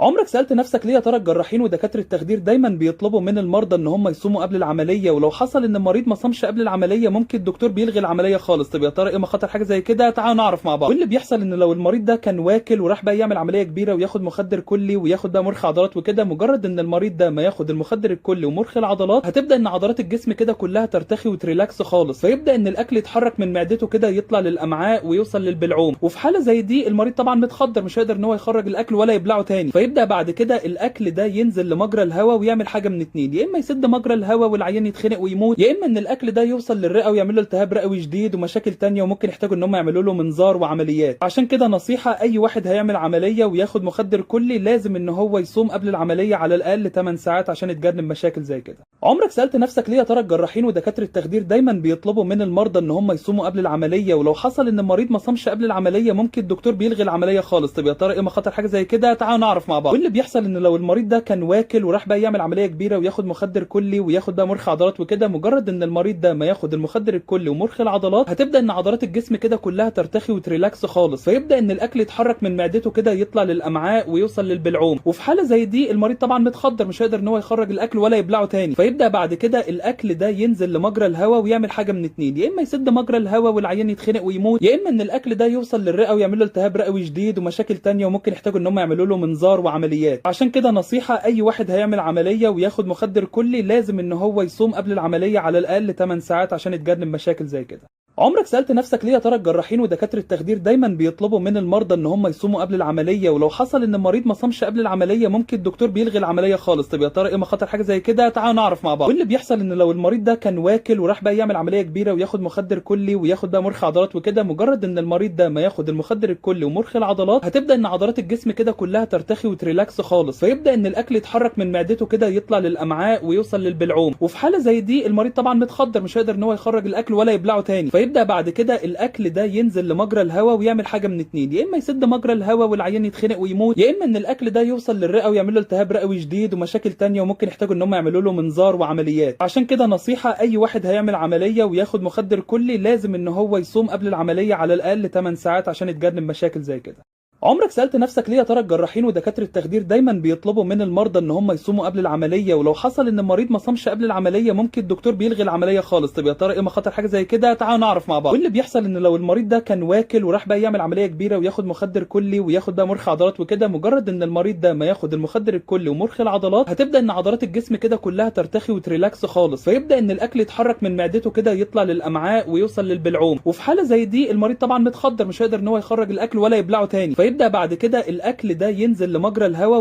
عمرك سألت نفسك ليه يا ترى الجراحين ودكاترة التخدير دايما بيطلبوا من المرضى ان هم يصوموا قبل العملية، ولو حصل ان المريض ما صامش قبل العملية ممكن الدكتور بيلغي العملية خالص؟ طب يا ترى ايه مخاطر حاجة زي كده؟ تعالوا نعرف مع بعض. واللي بيحصل ان لو المريض ده كان واكل وراح بقى يعمل عملية كبيرة وياخد مخدر كلي وياخد بقى مرخي عضلات وكده، مجرد ان المريض ده ما ياخد المخدر الكلي ومرخي العضلات هتبدأ ان عضلات الجسم كده كلها ترتخي وتريلاكس خالص، فيبدأ ان الاكل يتحرك من معدته كده يطلع للامعاء ويوصل للبلعوم، وفي حالة زي دي المريض طبعا متخدر مش هيقدر ان هو يخرج الاكل ولا يبلعه تاني، فيبدأ بعد كده الاكل ده ينزل لمجرى الهواء ويعمل حاجه من اتنين: يا اما يسد مجرى الهواء والعيان يتخنق ويموت، يا اما ان الاكل ده يوصل للرئه ويعمل له التهاب رئوي شديد ومشاكل تانية وممكن يحتاجوا ان هم يعملوا له منظار وعمليات. عشان كده نصيحه: اي واحد هيعمل عمليه وياخد مخدر كلي لازم ان هو يصوم قبل العمليه على الاقل 8 ساعات عشان يتجنب مشاكل زي كده. عمرك سالت نفسك ليه يا ترى الجراحين ودكاتره التخدير دايما بيطلبوا من المرضى ان هم يصوموا قبل العمليه، ولو حصل ان المريض ما صامش قبل العمليه ممكن الدكتور بيلغي العمليه خالص؟ طب يا ترى ايه مخاطر حاجه زي كده؟ تعالوا نعرف مع بعض. واللي بيحصل ان لو المريض ده كان واكل وراح بقى يعمل عمليه كبيره وياخد مخدر كلي وياخد بقى مرخي عضلات وكده، مجرد ان المريض ده ما ياخد المخدر الكلي ومرخي العضلات هتبدا ان عضلات الجسم كده كلها ترتخي وتريلاكس خالص، فيبدا ان الاكل يتحرك من معدته كده يطلع للامعاء ويوصل للبلعوم، وفي حاله زي دي المريض طبعا متخدر مش هيقدر ان هو يخرج الاكل ولا يبلعه تاني، فيبدا بعد كده الاكل ده ينزل لمجرى الهواء ويعمل حاجه من اتنين: يا اما يسد مجرى الهواء والعيان يتخنق ويموت، يا اما ان الاكل ده يوصل للرئه ويعمل له التهاب رئوي شديد ومشاكل تانية وممكن يحتاجوا ان هم يعملوا له منظار وعمليات. عشان كده نصيحه: اي واحد هيعمل عمليه وياخد مخدر كلي لازم ان هو يصوم قبل العمليه على الاقل 8 ساعات عشان يتجنب مشاكل زي كده. عمرك سألت نفسك ليه يا ترى الجراحين ودكاترة التخدير دايما بيطلبوا من المرضى ان هم يصوموا قبل العملية، ولو حصل ان المريض ما صامش قبل العملية ممكن الدكتور بيلغي العملية خالص؟ طب يا ترى ايه مخاطر حاجة زي كده؟ تعالوا نعرف مع بعض. واللي بيحصل ان لو المريض ده كان واكل وراح بقى يعمل عملية كبيرة وياخد مخدر كلي وياخد بقى مرخي عضلات وكده، مجرد ان المريض ده ما ياخد المخدر الكلي ومرخي العضلات هتبدا ان عضلات الجسم كده كلها ترتخي وتريلاكس خالص، فيبدا ان الاكل يتحرك من معدته كده يطلع للامعاء ويوصل للبلعوم، وفي حالة زي دي المريض طبعا متخدر مش هيقدر ان هو يخرج الاكل ولا يبلعه تاني، فيبدا بعد كده الاكل ده ينزل لمجرى الهواء ويعمل حاجه من اتنين: يا اما يسد مجرى الهواء والعيان يتخنق ويموت، يا اما ان الاكل ده يوصل للرئه ويعمل له التهاب رئوي شديد ومشاكل تانية وممكن يحتاجوا ان هم يعملوا له منظار وعمليات. عشان كده نصيحه: اي واحد هيعمل عمليه وياخد مخدر كلي لازم ان هو يصوم قبل العمليه على الاقل 8 ساعات عشان يتجنب مشاكل زي كده. عمرك سألت نفسك ليه يا ترى الجراحين ودكاترة التخدير دايما بيطلبوا من المرضى ان هم يصوموا قبل العملية، ولو حصل ان المريض ما صامش قبل العملية ممكن الدكتور بيلغي العملية خالص؟ طب يا ترى ايه مخاطر حاجة زي كده؟ تعالوا نعرف مع بعض. واللي بيحصل ان لو المريض ده كان واكل وراح بقى يعمل عملية كبيرة وياخد مخدر كلي وياخد بقى مرخي عضلات وكده، مجرد ان المريض ده ما ياخد المخدر الكلي ومرخي العضلات هتبدا ان عضلات الجسم كده كلها ترتخي وتريلاكس خالص، فيبدا ان الاكل يتحرك من معدته كده يطلع للامعاء ويوصل للبلعوم، وفي حالة زي دي المريض طبعا متخدر مش هيقدر ان هو يخرج الاكل ولا يبلعه تاني، فيبدا بعد كده الاكل ده ينزل لمجرى الهواء